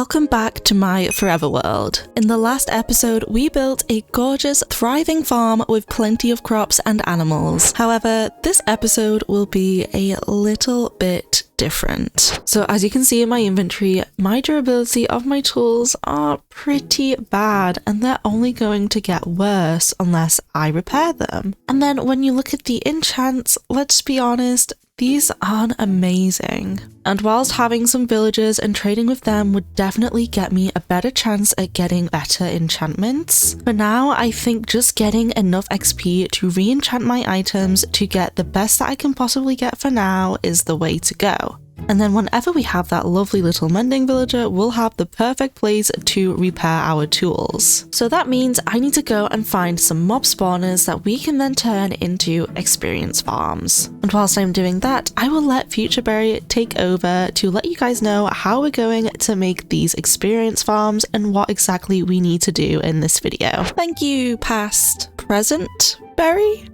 Welcome back to my forever world. In the last episode, we built a gorgeous, thriving farm with plenty of crops and animals. However, this episode will be a little bit different. So as you can see in my inventory, my durability of my tools are pretty bad, and they're only going to get worse unless I repair them. And then when you look at the enchants, let's be honest, these aren't amazing. And whilst having some villagers and trading with them would definitely get me a better chance at getting better enchantments, for now I think just getting enough XP to re-enchant my items to get the best that I can possibly get for now is the way to go. And then whenever we have that lovely little mending villager, we'll have the perfect place to repair our tools. So that means I need to go and find some mob spawners that we can then turn into experience farms. And whilst I'm doing that, I will let Futureberry take over to let you guys know how we're going to make these experience farms and what exactly we need to do in this video. Thank you, past present Berry?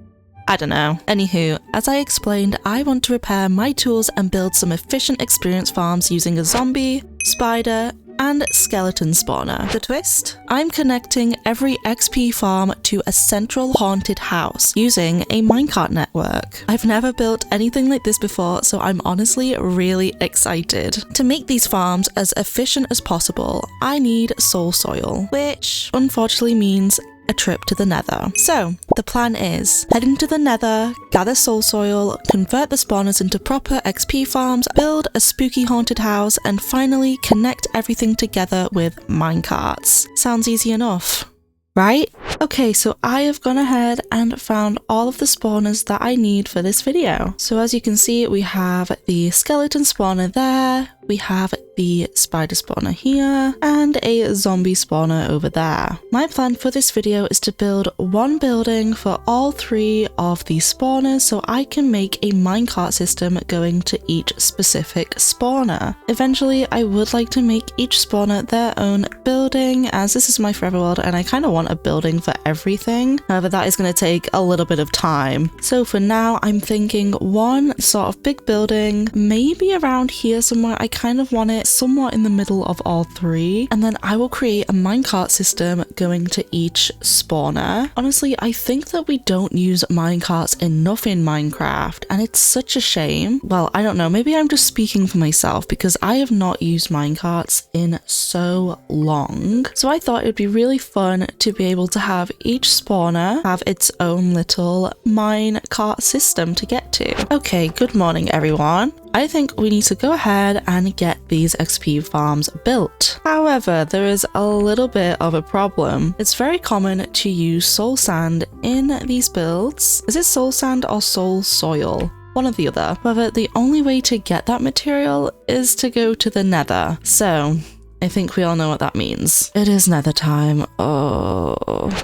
I don't know. Anywho, as I explained, I want to repair my tools and build some efficient experience farms using a zombie, spider, and skeleton spawner. The twist? I'm connecting every XP farm to a central haunted house using a minecart network. I've never built anything like this before, so I'm honestly really excited. To make these farms as efficient as possible, I need soul soil, which unfortunately means a trip to the nether. So the plan is head into the nether, gather soul soil, convert the spawners into proper XP farms, build a spooky haunted house, and finally connect everything together with minecarts. Sounds easy enough, right? Okay, so I have gone ahead and found all of the spawners that I need for this video. So as you can see, we have the skeleton spawner there, we have the spider spawner here, and a zombie spawner over there. My plan for this video is to build one building for all three of these spawners so I can make a minecart system going to each specific spawner. Eventually, I would like to make each spawner their own building, as this is my forever world and I kind of want a building for everything. However, that is going to take a little bit of time. So for now, I'm thinking one sort of big building, maybe around here somewhere. I kind of want it somewhat in the middle of all three, and then I will create a minecart system going to each spawner. Honestly, I think that we don't use minecarts enough in Minecraft, and it's such a shame. Well, I don't know, maybe I'm just speaking for myself because I have not used minecarts in so long. So I thought it would be really fun to be able to have each spawner have its own little minecart system to get to. Okay, good morning everyone. I think we need to go ahead and get these XP farms built. However, there is a little bit of a problem. It's very common to use soul sand in these builds. Is it soul sand or soul soil? One or the other. However, the only way to get that material is to go to the nether. So I think we all know what that means. It is nether time. Oh.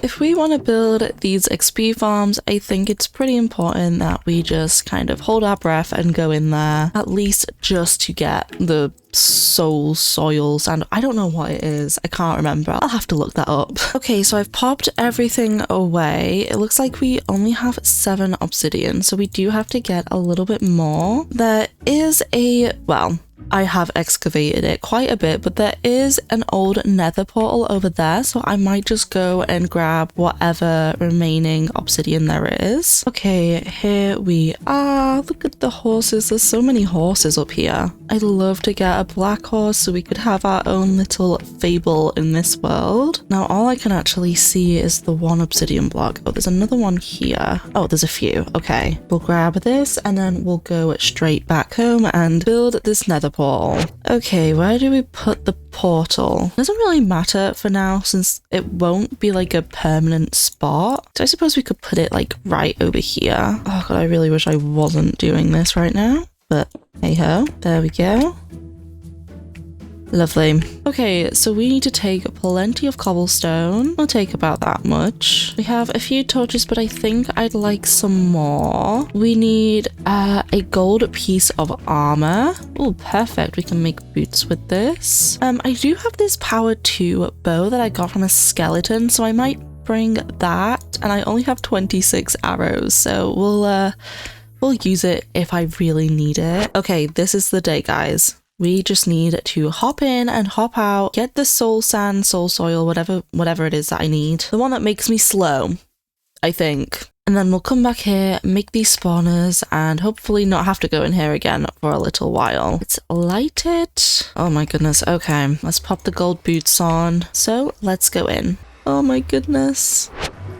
If we want to build these XP farms, I think it's pretty important that we just kind of hold our breath and go in there, at least just to get the soul soils, and I don't know what it is. I can't remember. I'll have to look that up. Okay, so I've popped everything away. It looks like we only have 7 obsidian, so we do have to get a little bit more. There is well, I have excavated it quite a bit, but there is an old nether portal over there, so I might just go and grab whatever remaining obsidian there is. Okay, here we are. Look at the horses. There's so many horses up here. I'd love to get a black horse so we could have our own little fable in this world. Now, all I can actually see is the one obsidian block. Oh, there's another one here. Oh, there's a few. Okay, we'll grab this and then we'll go straight back home and build this nether portal. Okay, where do we put the portal? Doesn't really matter for now since it won't be like a permanent spot. So I suppose we could put it like right over here. Oh god, I really wish I wasn't doing this right now, but hey ho, there we go. Lovely. Okay, so we need to take plenty of cobblestone. We'll take about that much. We have a few torches, but I think I'd like some more. We need a gold piece of armor. Oh, perfect. We can make boots with this. I do have this power 2 bow that I got from a skeleton, so I might bring that. And I only have 26 arrows, so we'll use it if I really need it. Okay, this is the day, guys. We just need to hop in and hop out, get the soul sand, soul soil, whatever it is that I need. The one that makes me slow, I think. And then we'll come back here, make these spawners, and hopefully not have to go in here again for a little while. It's lighted. Oh my goodness. Okay, let's pop the gold boots on. So let's go in. Oh my goodness.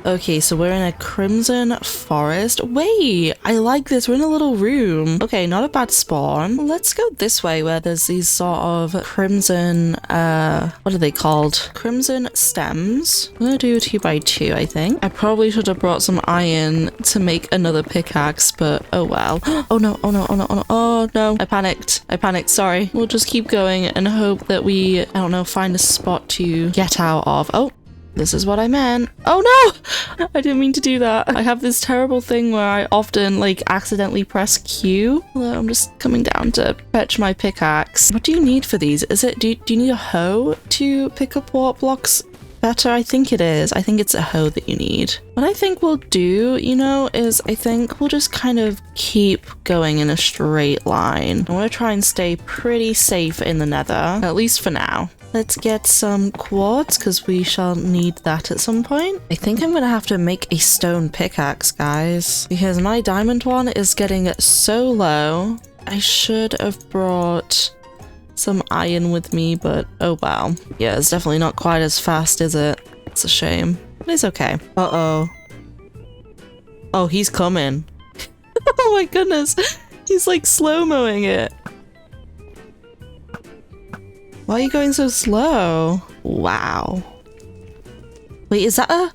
Okay, so we're in a crimson forest. Wait, I like this. We're in a little room. Okay, not a bad spawn. Let's go this way where there's these sort of crimson, what are they called? Crimson stems. I'm gonna do a 2x2, I think. I probably should have brought some iron to make another pickaxe, but oh well. Oh no, oh no, oh no, oh no, oh no. I panicked, sorry. We'll just keep going and hope that we, I don't know, find a spot to get out of. Oh. This is what I meant. Oh no! I didn't mean to do that. I have this terrible thing where I often like accidentally press Q. Although I'm just coming down to fetch my pickaxe. What do you need for these? Is it, do you need a hoe to pick up warp blocks better? I think it is. I think it's a hoe that you need. What I think we'll do, you know, is I think we'll just kind of keep going in a straight line. I want to try and stay pretty safe in the nether, at least for now. Let's get some quartz because we shall need that at some point. I think I'm gonna have to make a stone pickaxe, guys, because my diamond one is getting so low. I should have brought some iron with me, but oh wow. Yeah, it's definitely not quite as fast, is it? It's a shame, but it's okay. Uh-oh. Oh, he's coming. Oh my goodness. He's like slow-moing it. Why are you going so slow? Wow. Wait, is that a...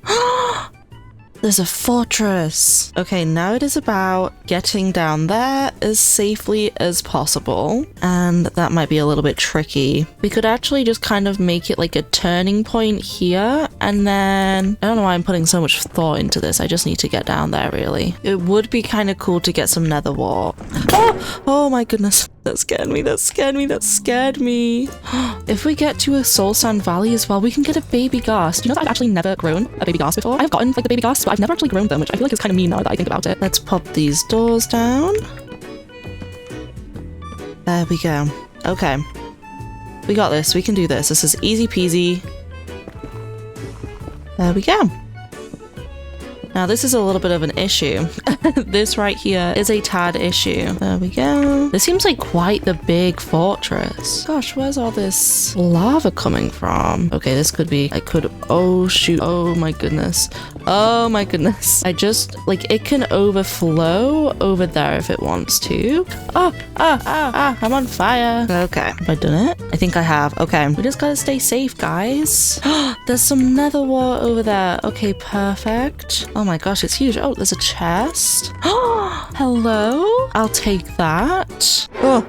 There's a fortress. Okay, now it is about getting down there as safely as possible. And that might be a little bit tricky. We could actually just kind of make it like a turning point here. And then... I don't know why I'm putting so much thought into this. I just need to get down there, really. It would be kind of cool to get some nether wart. Oh! Oh my goodness. That scared me, that scared me, that scared me. If we get to a soul sand valley as well, we can get a baby ghast. You know that I've actually never grown a baby ghast before? I've gotten like the baby ghasts, but I've never actually grown them, which I feel like is kind of mean now that I think about it. Let's pop these doors down. There we go. Okay. We got this, we can do this. This is easy peasy. There we go. Now this is a little bit of an issue. This right here is a tad issue. There we go. This seems like quite the big fortress. Gosh, where's all this lava coming from? Okay, this could be, oh shoot, oh my goodness. Oh my goodness. I just, like, it can overflow over there if it wants to. I'm on fire. Okay, have I done it? I think I have. Okay, we just gotta stay safe, guys. There's some nether wart over there. Okay, perfect. Oh my gosh, it's huge. Oh, there's a chest. Hello? I'll take that. Oh,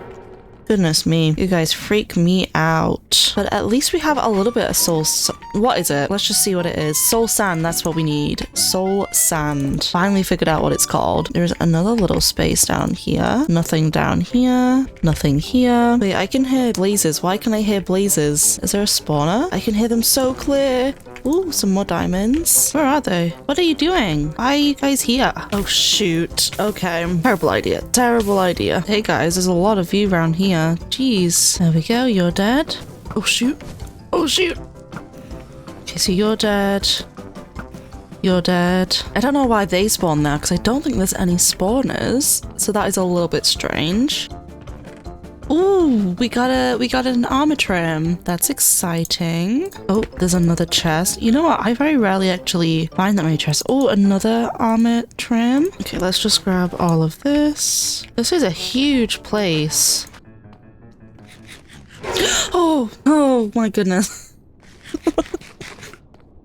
goodness me. You guys freak me out. But at least we have a little bit of soul... What is it? Let's just see what it is. Soul sand, that's what we need. Soul sand. Finally figured out what it's called. There's another little space down here. Nothing down here. Nothing here. Wait, I can hear blazes. Why can I hear blazes? Is there a spawner? I can hear them so clear. Ooh, some more diamonds. Where are they? What are you doing? Why are you guys here? Oh, shoot. Okay. Terrible idea. Terrible idea. Hey, guys, there's a lot of you around here. Jeez. There we go. You're dead. Oh, shoot. Oh, shoot. Okay, so you're dead. You're dead. I don't know why they spawn there, because I don't think there's any spawners. So that is a little bit strange. Ooh, we got an armor trim. That's exciting. Oh, there's another chest. You know what? I very rarely actually find that many chests. Oh, another armor trim. Okay, let's just grab all of this. This is a huge place. Oh my goodness.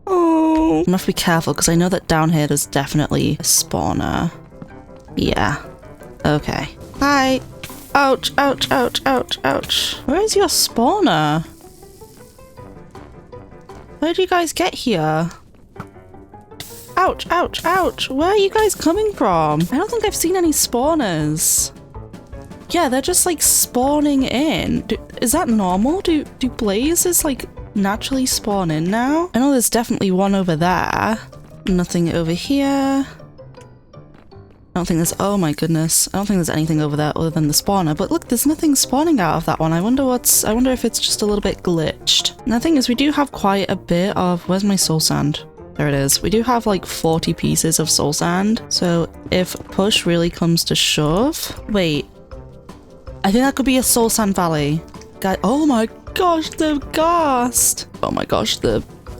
Oh. I must be careful because I know that down here there's definitely a spawner. Yeah. Okay. Hi. Ouch, ouch, ouch, ouch, ouch. Where is your spawner? Where did you guys get here? Ouch, ouch, ouch. Where are you guys coming from? I don't think I've seen any spawners. Yeah, they're just like spawning in. Is that normal? Do blazes like naturally spawn in now? I know there's definitely one over there. Nothing over here. I don't think there's, oh my goodness, I don't think there's anything over there other than the spawner. But look, there's nothing spawning out of that one. I wonder if it's just a little bit glitched. And the thing is, we do have quite a bit of, where's my soul sand? There it is. We do have like 40 pieces of soul sand. So if push really comes to shove, wait, I think that could be a soul sand valley. Guys, oh my gosh, the ghast. Oh my gosh,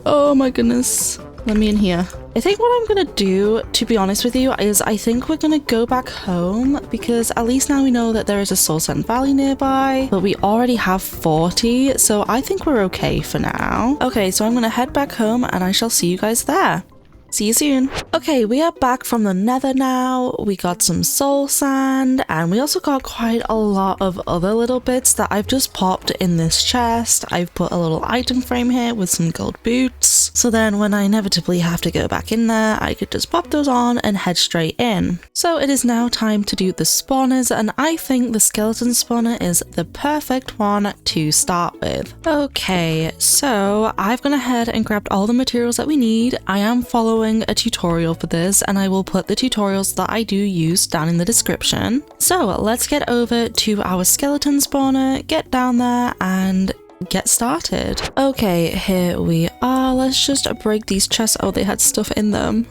oh my goodness. Let me in here. I think what I'm gonna do, to be honest with you, is I think we're gonna go back home because at least now we know that there is a soul sand valley nearby, but we already have 40, so I think we're okay for now. Okay, so I'm gonna head back home and I shall see you guys there. See you soon. Okay, we are back from the nether now. We got some soul sand and we also got quite a lot of other little bits that I've just popped in this chest. I've put a little item frame here with some gold boots. So then when I inevitably have to go back in there, I could just pop those on and head straight in. So it is now time to do the spawners, and I think the skeleton spawner is the perfect one to start with. Okay, so I've gone ahead and grabbed all the materials that we need. I am following a tutorial for this, and I will put the tutorials that I do use down in the description. So let's get over to our skeleton spawner, get down there and get started. Okay, here we are. Let's just break these chests. Oh, they had stuff in them.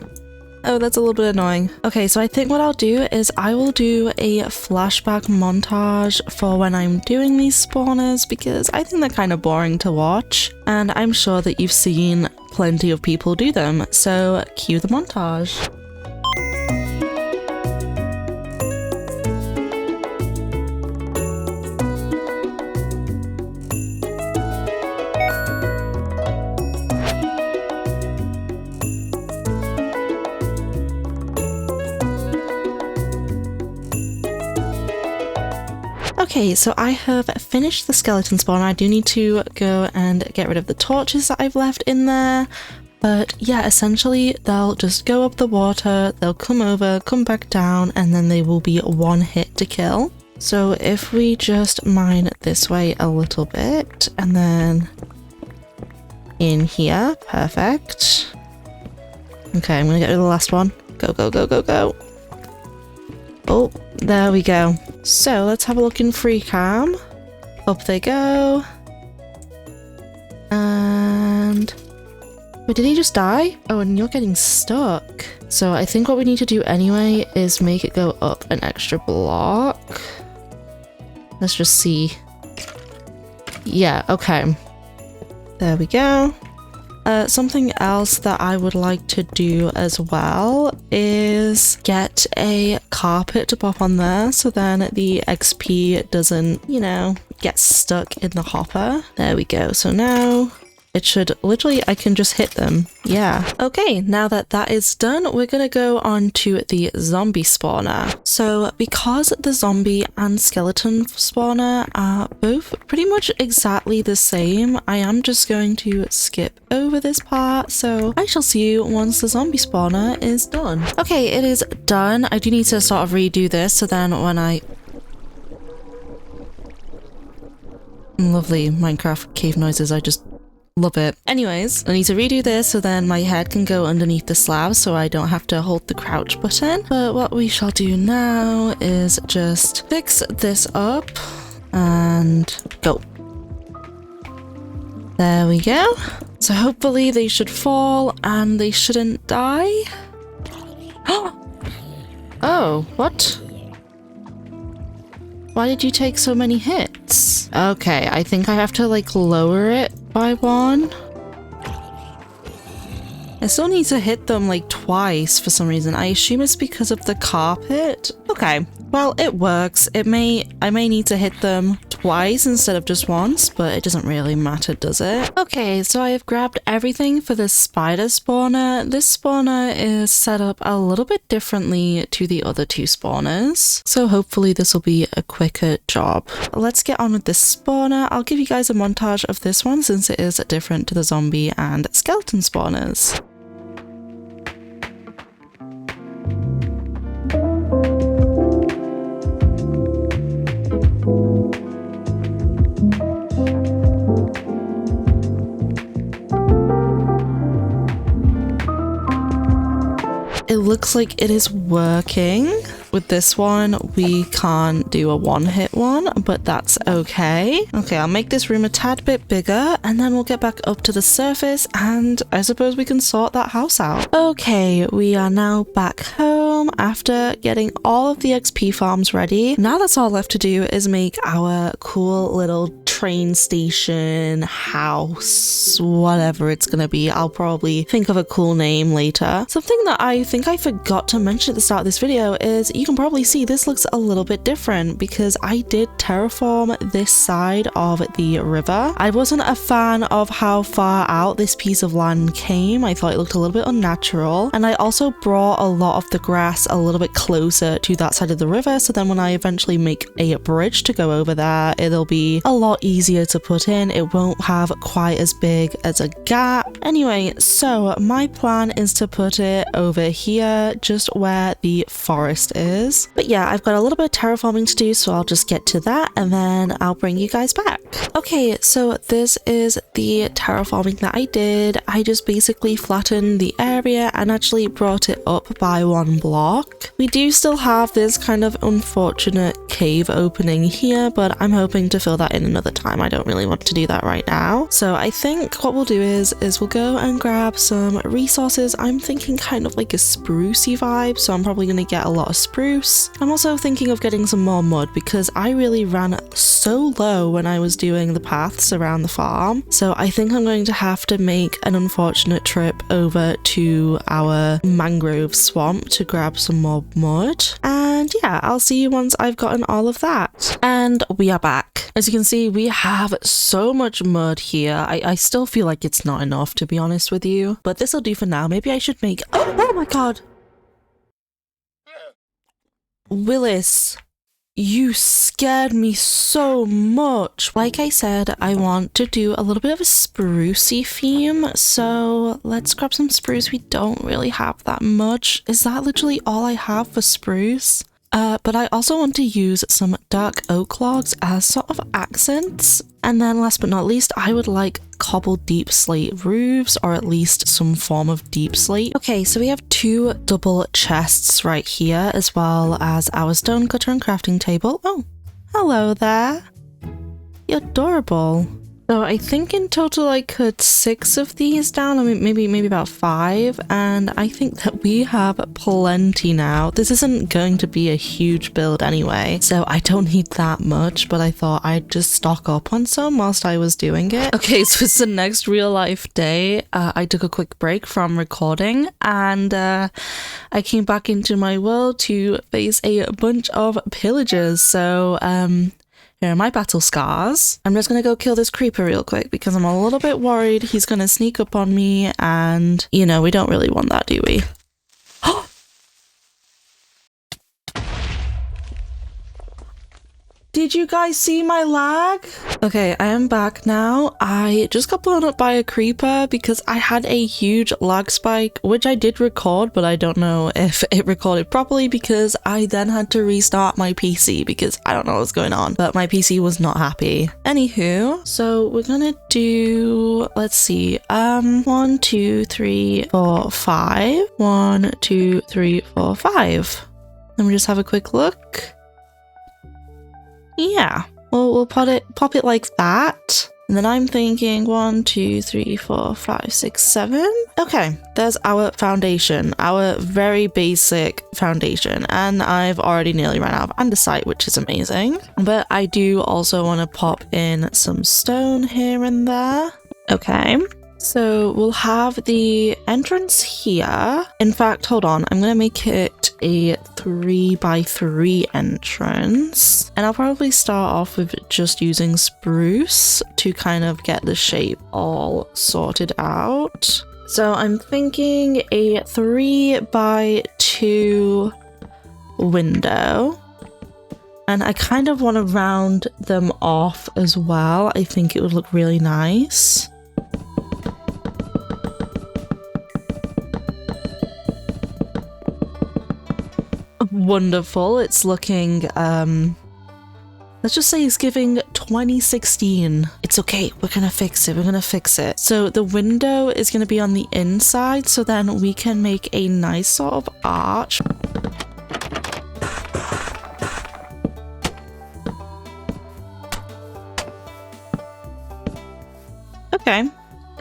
Oh, that's a little bit annoying. Okay, so I think what I'll do is I will do a flashback montage for when I'm doing these spawners because I think they're kind of boring to watch, and I'm sure that you've seen plenty of people do them, so cue the montage. Okay, so I have finished the skeleton spawn. I do need to go and get rid of the torches that I've left in there. But yeah, essentially they'll just go up the water, they'll come over, come back down, and then they will be one hit to kill. So if we just mine this way a little bit, and then in here, perfect. Okay, I'm gonna get rid of the last one. Go, go, go, go, go. Oh, there we go. So let's have a look in free cam. Up they go. And... wait, did he just die? Oh, and you're getting stuck. So I think what we need to do anyway is make it go up an extra block. Let's just see. Yeah, okay. There we go. Something else that I would like to do as well is get a carpet to pop on there so then the XP doesn't, you know, get stuck in the hopper. There we go. So now it should literally, I can just hit them. Yeah. Okay, now that that is done, we're gonna go on to the zombie spawner. So because the zombie and skeleton spawner are both pretty much exactly the same, I am just going to skip over this part. So I shall see you once the zombie spawner is done. Okay, it is done. I do need to sort of redo this. So then when I... lovely Minecraft cave noises, I just love it. Anyways, I need to redo this so then my head can go underneath the slab so I don't have to hold the crouch button. But what we shall do now is just fix this up and go. There we go. So hopefully they should fall and they shouldn't die. Oh, what? Why did you take so many hits? Okay, I think I have to like lower it by one. I still need to hit them like twice for some reason. I assume it's because of the carpet. Okay, well, it works. I may need to hit them twice instead of just once, but it doesn't really matter, does it? Okay, so I have grabbed everything for this spider spawner. This spawner is set up a little bit differently to the other two spawners, so hopefully this will be a quicker job. Let's get on with this spawner. I'll give you guys a montage of this one since it is different to the zombie and skeleton spawners. It looks like it is working. with this one, we can't do a one-hit one, but that's okay. Okay, I'll make this room a tad bit bigger, and then we'll get back up to the surface, and I suppose we can sort that house out. Okay, we are now back home after getting all of the XP farms ready. Now that's all left to do is make our cool little train station, house, whatever it's gonna be. I'll probably think of a cool name later. Something that I think I forgot to mention at the start of this video is you can probably see this looks a little bit different because I did terraform this side of the river. I wasn't a fan of how far out this piece of land came. I thought it looked a little bit unnatural, and I also brought a lot of the grass a little bit closer to that side of the river, so then when I eventually make a bridge to go over there, it'll be a lot easier to put in. It won't have quite as big as a gap. Anyway, so my plan is to put it over here, just where the forest is. But yeah, I've got a little bit of terraforming to do, so I'll just get to that and then I'll bring you guys back. Okay, so this is the terraforming that I did. I just basically flattened the area and actually brought it up by one block. We do still have this kind of unfortunate cave opening here, but I'm hoping to fill that in another time. I don't really want to do that right now. So I think what we'll do is we'll go and grab some resources. I'm thinking kind of like a sprucey vibe, so I'm probably going to get a lot of spruce. I'm also thinking of getting some more mud because I really ran so low when I was doing the paths around the farm. So I think I'm going to have to make an unfortunate trip over to our mangrove swamp to grab some more mud. And yeah, I'll see you once I've gotten all of that. And we are back. As you can see, we have so much mud here. I still feel like it's not enough, to be honest with you, but this will do for now. Maybe I should make... Oh my god! Willis, you scared me so much. Like I said, I want to do a little bit of a sprucey theme, so let's grab some spruce. We don't really have that much. Is that literally all I have for spruce? But I also want to use some dark oak logs as sort of accents. And then last but not least, I would like cobbled deep slate roofs, or at least some form of deep slate. Okay, so we have 2 double chests right here, as well as our stone cutter and crafting table. Oh, hello there. You're adorable. So I think in total I cut 6 of these down. I mean, maybe about 5, and I think that we have plenty now. This isn't going to be a huge build anyway, so I don't need that much, but I thought I'd just stock up on some whilst I was doing it. Okay, so it's the next real life day. I took a quick break from recording, and I came back into my world to face a bunch of pillagers. So here are my battle scars. I'm just gonna go kill this creeper real quick because I'm a little bit worried he's gonna sneak up on me, and you know, we don't really want that, do we? Did you guys see my lag? Okay, I am back now. I just got blown up by a creeper because I had a huge lag spike, which I did record, but I don't know if it recorded properly because I then had to restart my PC because I don't know what's going on, but my PC was not happy. Anywho, so we're gonna do, let's see, 1, 2, 3, 4, 5. 1, 2, 3, 4, 5. Let me just have a quick look. Yeah, we'll pop it like that. And then I'm thinking 1, 2, 3, 4, 5, 6, 7. Okay, there's our foundation, our very basic foundation. And I've already nearly run out of andesite, which is amazing. But I do also want to pop in some stone here and there. Okay. So we'll have the entrance here. In fact, hold on, I'm gonna make it a 3x3 entrance. And I'll probably start off with just using spruce to kind of get the shape all sorted out. So I'm thinking a 3x2 window. And I kind of want to round them off as well. I think it would look really nice. Wonderful. It's looking, let's just say it's giving 2016. It's okay. We're gonna fix it. We're gonna fix it. So the window is gonna be on the inside, so then we can make a nice sort of arch. Okay.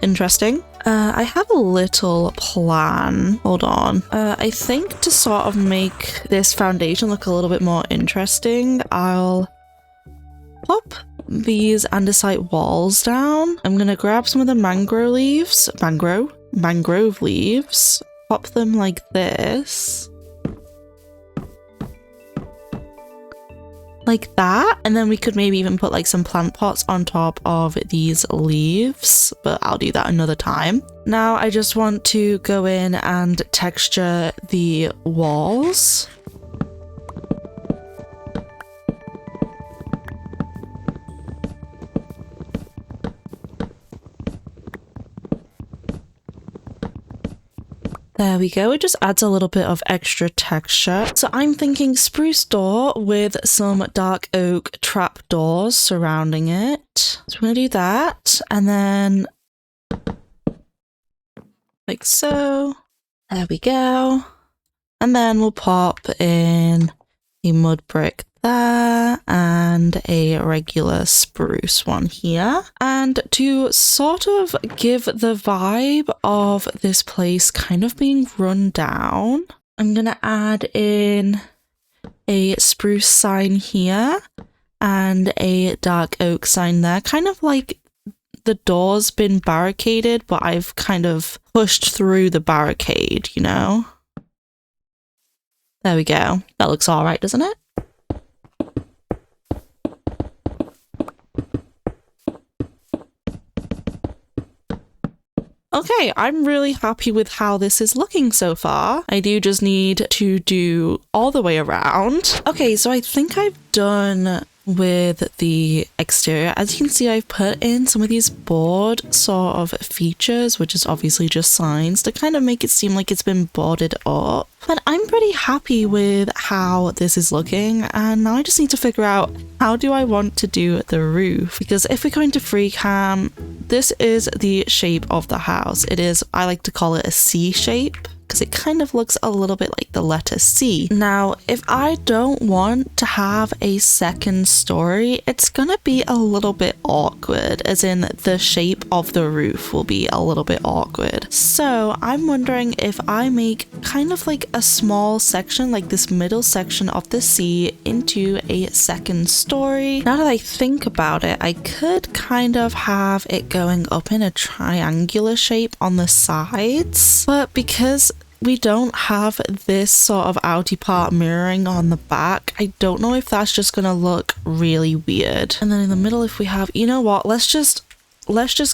Interesting. I have a little plan. Hold on. I think to sort of make this foundation look a little bit more interesting, I'll pop these andesite walls down. I'm gonna grab some of the mangrove leaves, pop them like this. Like that, and then we could maybe even put like some plant pots on top of these leaves, but I'll do that another time. Now I just want to go in and texture the walls. There we go, it just adds a little bit of extra texture. So I'm thinking spruce door with some dark oak trap doors surrounding it. So we're gonna do that, and then like so. There we go. And then we'll pop in a mud brick there and a regular spruce one here. And to sort of give the vibe of this place kind of being run down, I'm gonna add in a spruce sign here and a dark oak sign there, kind of like the door's been barricaded, but I've kind of pushed through the barricade, you know? There we go. That looks all right, doesn't it? Okay, I'm really happy with how this is looking so far. I do just need to do all the way around. Okay, so I think I've done with the exterior. As you can see, I've put in some of these board sort of features, which is obviously just signs to kind of make it seem like it's been boarded up. But I'm pretty happy with how this is looking, and now I just need to figure out how do I want to do the roof, because if we're going to freehand, this is the shape of the house. It is, I like to call it a C shape, because it kind of looks a little bit like the letter C. Now, if I don't want to have a second story, it's gonna be a little bit awkward, as in the shape of the roof will be a little bit awkward. So I'm wondering if I make kind of like a small section, like this middle section of the C, into a second story. Now that I think about it, I could kind of have it going up in a triangular shape on the sides, but because we don't have this sort of outy part mirroring on the back, I don't know if that's just gonna look really weird. And then in the middle, if we have, you know what, let's just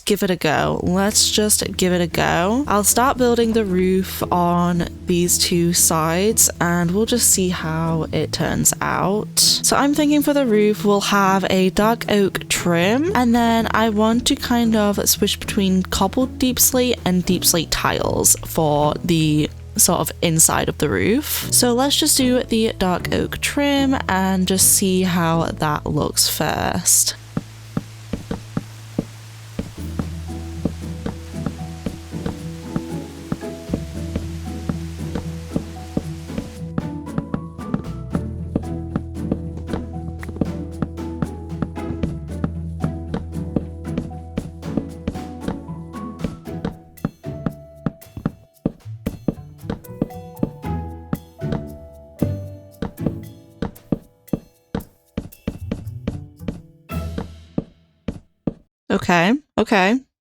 give it a go. Let's just give it a go. I'll start building the roof on these two sides and we'll just see how it turns out. So I'm thinking for the roof, we'll have a dark oak trim, and then I want to kind of switch between cobbled deep slate and deep slate tiles for the sort of inside of the roof. So let's just do the dark oak trim and just see how that looks first.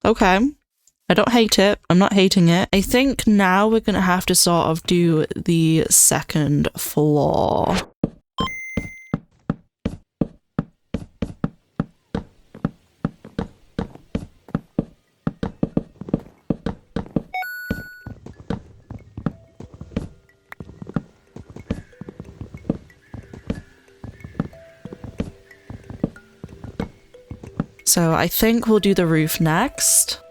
Okay. I don't hate it. I'm not hating it. I think now we're gonna have to sort of do the second floor. So I think we'll do the roof next.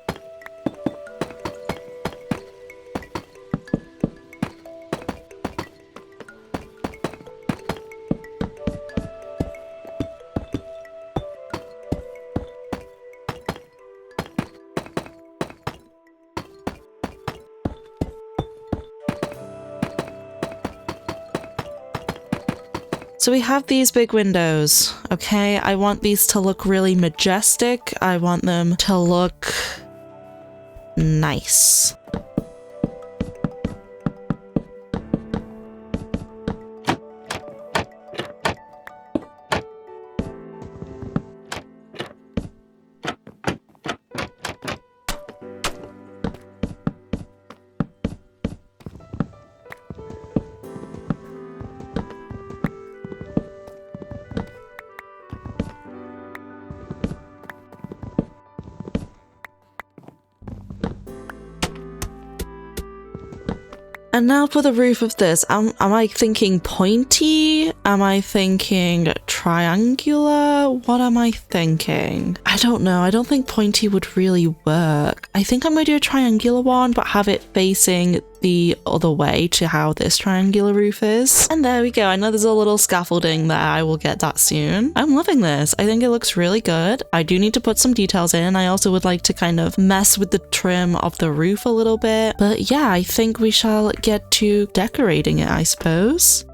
So we have these big windows, okay? I want these to look really majestic. I want them to look Nice. And now for the roof of this, am I thinking pointy? Am I thinking triangular? What am I thinking? I don't know. I don't think pointy would really work. I think I'm going to do a triangular one, but have it facing the other way to how this triangular roof is. And there we go. I know there's a little scaffolding there. I will get that soon. I'm loving this. I think it looks really good. I do need to put some details in. I also would like to kind of mess with the trim of the roof a little bit. But yeah, I think we shall get to decorating it, I suppose.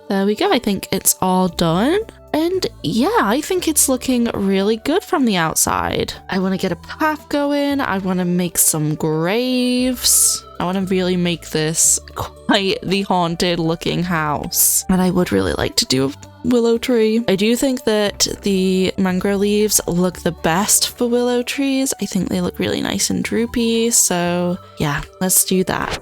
There we go. I think it's all done. And yeah, I think it's looking really good from the outside. I want to get a path going. I want to make some graves. I want to really make this quite the haunted looking house. And I would really like to do a willow tree. I do think that the mangrove leaves look the best for willow trees. I think they look really nice and droopy. So yeah, let's do that.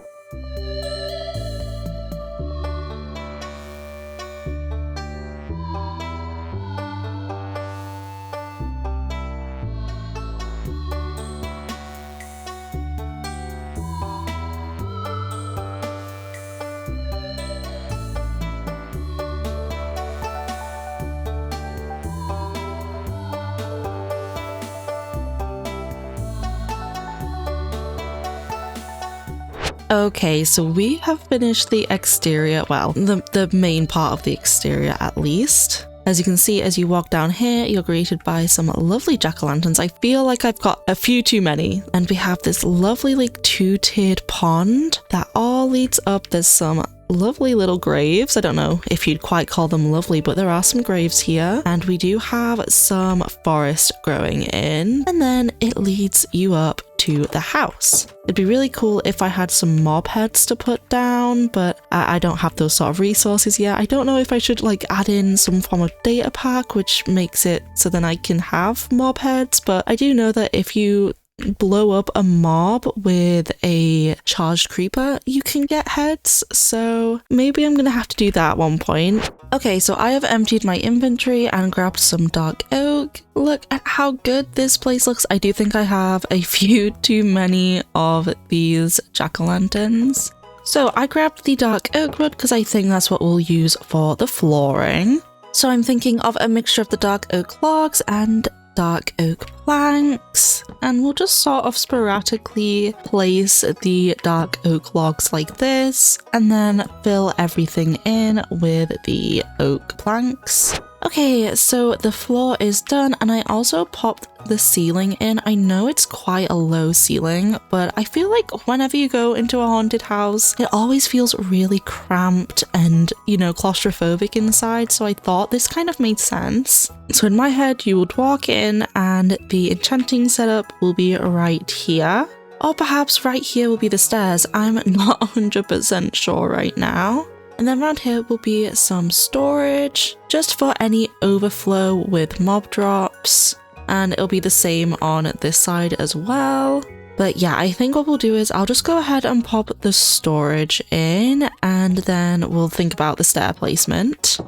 Okay, so we have finished the exterior, well, the main part of the exterior at least. As you can see, as you walk down here, you're greeted by some lovely jack-o'-lanterns. I feel like I've got a few too many. And we have this lovely like two-tiered pond that all leads up. There's some lovely little graves. I don't know if you'd quite call them lovely, but there are some graves here. And we do have some forest growing in. And then it leads you up to the house. It'd be really cool if I had some mob heads to put down, but I don't have those sort of resources yet. I don't know if I should like add in some form of data pack, which makes it so then I can have mob heads, but I do know that if you blow up a mob with a charged creeper, you can get heads, so maybe I'm gonna have to do that at one point. Okay, so I have emptied my inventory and grabbed some dark oak. Look at how good this place looks. I do think I have a few too many of these jack-o'-lanterns. So I grabbed the dark oak wood because I think that's what we'll use for the flooring. So I'm thinking of a mixture of the dark oak logs and dark oak planks, and we'll just sort of sporadically place the dark oak logs like this and then fill everything in with the oak planks. Okay, so the floor is done, and I also popped the ceiling in. I know it's quite a low ceiling, but I feel like whenever you go into a haunted house, it always feels really cramped and, you know, claustrophobic inside, so I thought this kind of made sense. So in my head, you would walk in and the enchanting setup will be right here. Or perhaps right here will be the stairs. I'm not 100% sure right now. And then around here will be some storage, just for any overflow with mob drops. And it'll be the same on this side as well. But yeah, I think what we'll do is I'll just go ahead and pop the storage in, and then we'll think about the stair placement.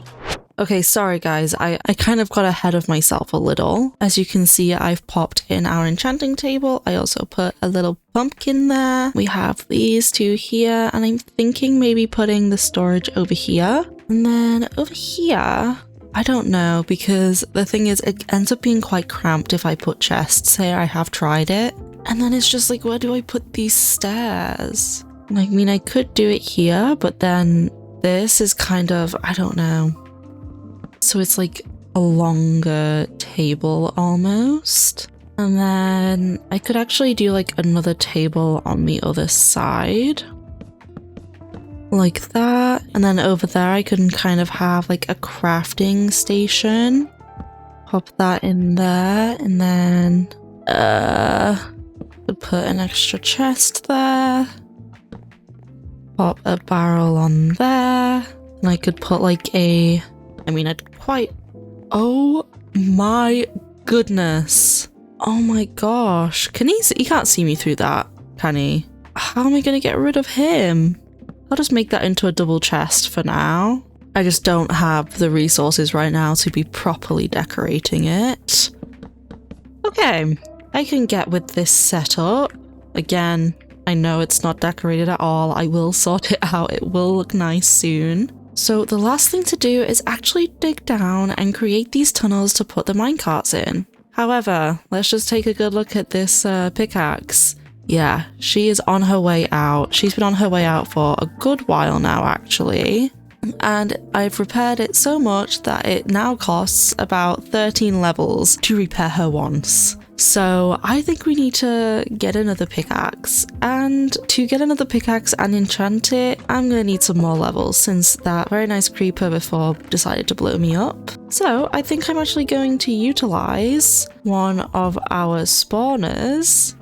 Okay, sorry guys, I kind of got ahead of myself a little. As you can see, I've popped in our enchanting table. I also put a little pumpkin there. We have these two here, and I'm thinking maybe putting the storage over here. And And then over here, I don't know, because the thing is, it ends up being quite cramped if I put chests here. I have tried it. And then it's just like, where do I put these stairs? I mean, I could do it here, but then this is kind of, I don't know. So it's like a longer table almost. And then I could actually do like another table on the other side. Like that. And then over there I can kind of have like a crafting station. Pop that in there. And then could put an extra chest there. Pop a barrel on there. And I could put like a... I mean, I'd quite... Oh my goodness. Oh my gosh. Can he can't see me through that, can he? How am I going to get rid of him? I'll just make that into a double chest for now. I just don't have the resources right now to be properly decorating it. Okay, I can get with this setup. Again, I know it's not decorated at all. I will sort it out. It will look nice soon. So the last thing to do is actually dig down and create these tunnels to put the minecarts in. However, let's just take a good look at this pickaxe. Yeah, she is on her way out. She's been on her way out for a good while now, actually. And I've repaired it so much that it now costs about 13 levels to repair her once. So I think we need to get another pickaxe. And to get another pickaxe and enchant it, I'm going to need some more levels since that very nice creeper before decided to blow me up. So I think I'm actually going to utilize one of our spawners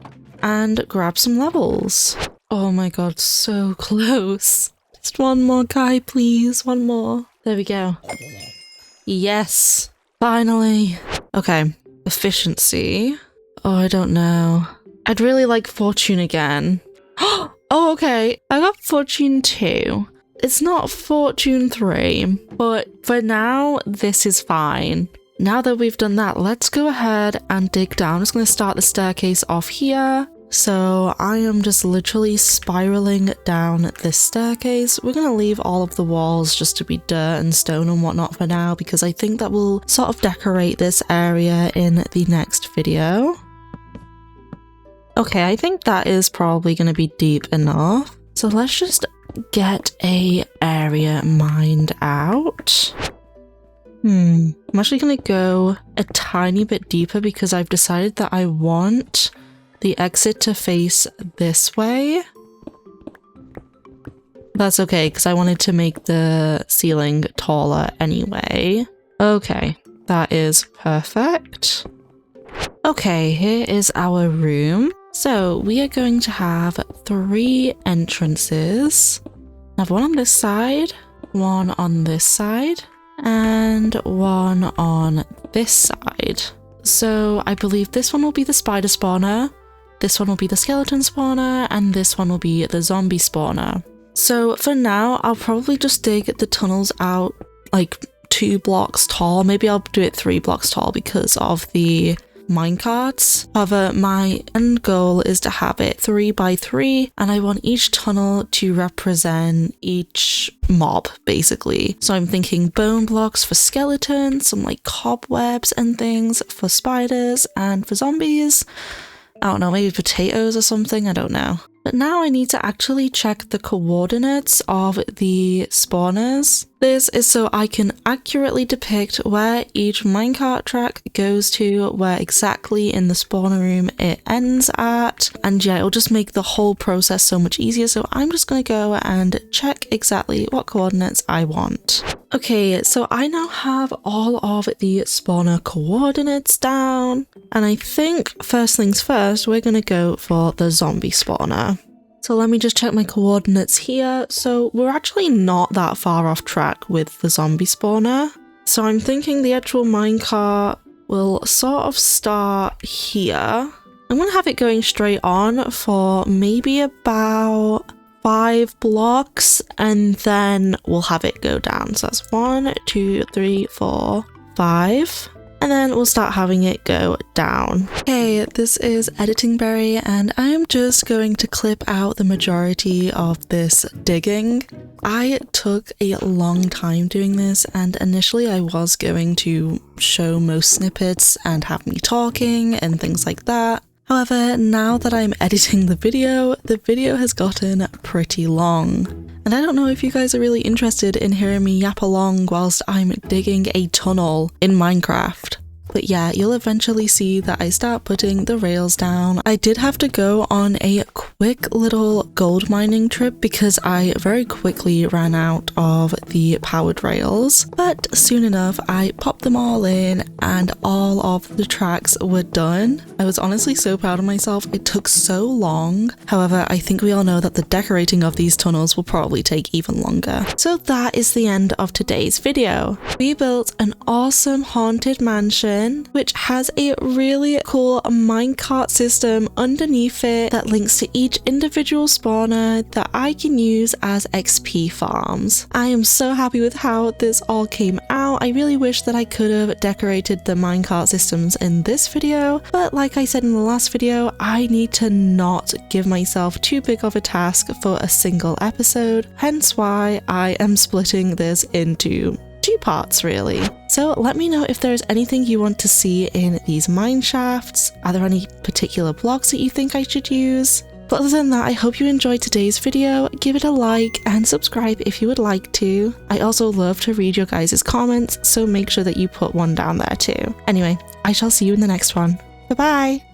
and grab some levels. Oh my god, so close. Just one more guy, please. One more. There we go. Yes, finally. Okay, efficiency. Oh, I don't know. I'd really like fortune again. Oh, okay. I got fortune 2. It's not fortune 3, but for now, this is fine. Now that we've done that, let's go ahead and dig down. I'm just going to start the staircase off here. So I am just literally spiraling down this staircase. We're going to leave all of the walls just to be dirt and stone and whatnot for now, because I think that will sort of decorate this area in the next video. Okay, I think that is probably going to be deep enough. So let's just get a area mined out. I'm actually going to go a tiny bit deeper because I've decided that I want the exit to face this way. That's okay, because I wanted to make the ceiling taller anyway. Okay, that is perfect. Okay, here is our room. So we are going to have 3 entrances. I have one on this side, one on this side, and one on this side. So I believe this one will be the spider spawner, this one will be the skeleton spawner, and this one will be the zombie spawner. So for now, I'll probably just dig the tunnels out like 2 blocks tall. Maybe I'll do it 3 blocks tall because of the minecarts. However, my end goal is to have it 3 by 3, and I want each tunnel to represent each mob, basically. So I'm thinking bone blocks for skeletons, some like cobwebs and things for spiders, and for zombies, I don't know, maybe potatoes or something, I don't know. But now I need to actually check the coordinates of the spawners. This is so I can accurately depict where each minecart track goes to, where exactly in the spawner room it ends at. And yeah, it'll just make the whole process so much easier. So I'm just going to go and check exactly what coordinates I want. Okay, so I now have all of the spawner coordinates down. And I think first things first, we're going to go for the zombie spawner. So let me just check my coordinates here. So we're actually not that far off track with the zombie spawner. So I'm thinking the actual minecart will sort of start here. I'm going to have it going straight on for maybe about 5 blocks, and then we'll have it go down. So that's 1, 2, 3, 4, 5. and then we'll start having it go down. Hey, this is Editing Berry, and I'm just going to clip out the majority of this digging. I took a long time doing this, and initially I was going to show most snippets and have me talking and things like that. However, now that I'm editing the video has gotten pretty long. And I don't know if you guys are really interested in hearing me yap along whilst I'm digging a tunnel in Minecraft. But yeah, you'll eventually see that I start putting the rails down. I did have to go on a quick little gold mining trip because I very quickly ran out of the powered rails. But soon enough, I popped them all in and all of the tracks were done. I was honestly so proud of myself. It took so long. However, I think we all know that the decorating of these tunnels will probably take even longer. So that is the end of today's video. We built an awesome haunted mansion which has a really cool minecart system underneath it that links to each individual spawner that I can use as XP farms. I am so happy with how this all came out. I really wish that I could have decorated the minecart systems in this video, but like I said in the last video, I need to not give myself too big of a task for a single episode, hence why I am splitting this into 2 parts really. So let me know if there's anything you want to see in these mine shafts. Are there any particular blocks that you think I should use? But other than that, I hope you enjoyed today's video. Give it a like and subscribe if you would like to. I also love to read your guys' comments, so make sure that you put one down there too. Anyway, I shall see you in the next one. Bye bye!